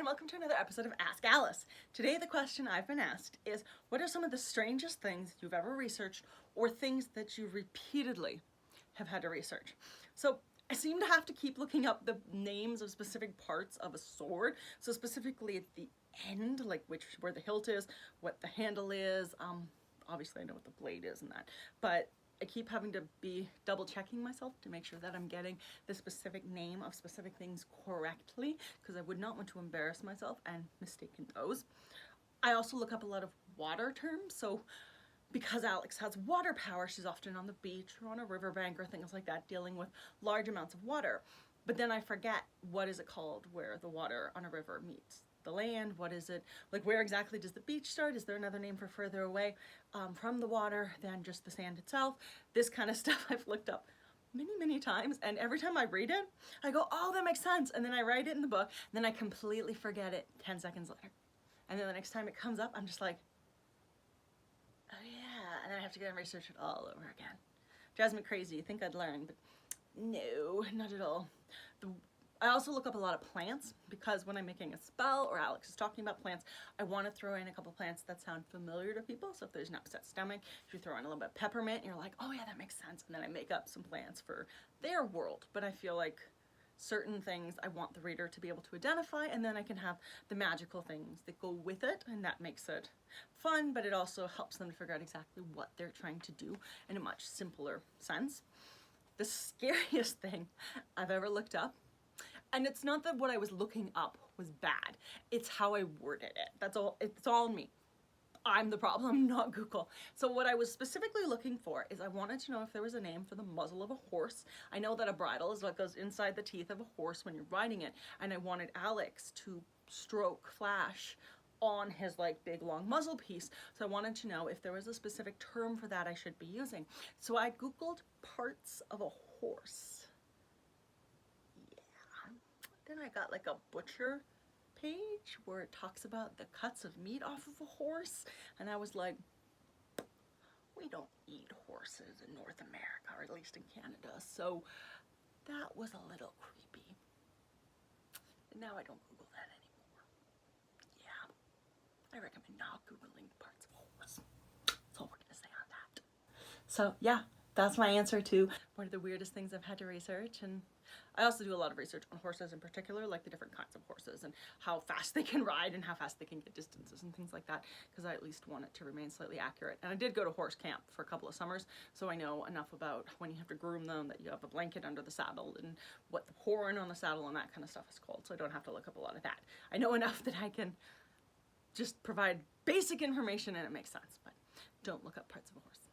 and welcome to another episode of Ask Alice. Today the question I've been asked is, what are some of the strangest things you've ever researched or things that you repeatedly have had to research? So I seem to have to keep looking up the names of specific parts of a sword. So specifically at the end, like where the hilt is, what the handle is. Obviously I know what the blade is and that, but I keep having to be double checking myself to make sure that I'm getting the specific name of specific things correctly, because I would not want to embarrass myself and mistaken those. I also look up a lot of water terms. So because Alex has water power, she's often on the beach or on a riverbank or things like that dealing with large amounts of water. But then I forget, what is it called where the water on a river meets the land? What is it, like where exactly does the beach start? Is there another name for further away from the water than just the sand itself? This kind of stuff I've looked up many times, and every time I read it I go, oh, that makes sense, and then I write it in the book, and then I completely forget it 10 seconds later, and then the next time it comes up I'm just like, oh yeah, and then I have to go and research it all over again. Drives me crazy. You think I'd learn, but no, not at all. I also look up a lot of plants, because when I'm making a spell or Alex is talking about plants, I want to throw in a couple plants that sound familiar to people. So if there's an upset stomach, if you throw in a little bit of peppermint, you're like, oh yeah, that makes sense. And then I make up some plants for their world. But I feel like certain things I want the reader to be able to identify, and then I can have the magical things that go with it, and that makes it fun, but it also helps them to figure out exactly what they're trying to do in a much simpler sense. The scariest thing I've ever looked up, and it's not that what I was looking up was bad, it's how I worded it. That's all, it's all me. I'm the problem, not Google. So what I was specifically looking for is I wanted to know if there was a name for the muzzle of a horse. I know that a bridle is what goes inside the teeth of a horse when you're riding it, and I wanted Alex to stroke Flash on his like big long muzzle piece. So I wanted to know if there was a specific term for that I should be using. So I Googled parts of a horse. Then I got like a butcher page where it talks about the cuts of meat off of a horse, and I was like, we don't eat horses in North America, or at least in Canada, so that was a little creepy. And now I don't Google that anymore. Yeah, I recommend not Googling parts of a horse. That's all we're gonna say on that. So yeah, that's my answer to one of the weirdest things I've had to research. And I also do a lot of research on horses in particular, like the different kinds of horses and how fast they can ride and how fast they can get distances and things like that, because I at least want it to remain slightly accurate. And I did go to horse camp for a couple of summers, so I know enough about when you have to groom them, that you have a blanket under the saddle, and what the horn on the saddle and that kind of stuff is called, so I don't have to look up a lot of that. I know enough that I can just provide basic information and it makes sense, but don't look up parts of a horse.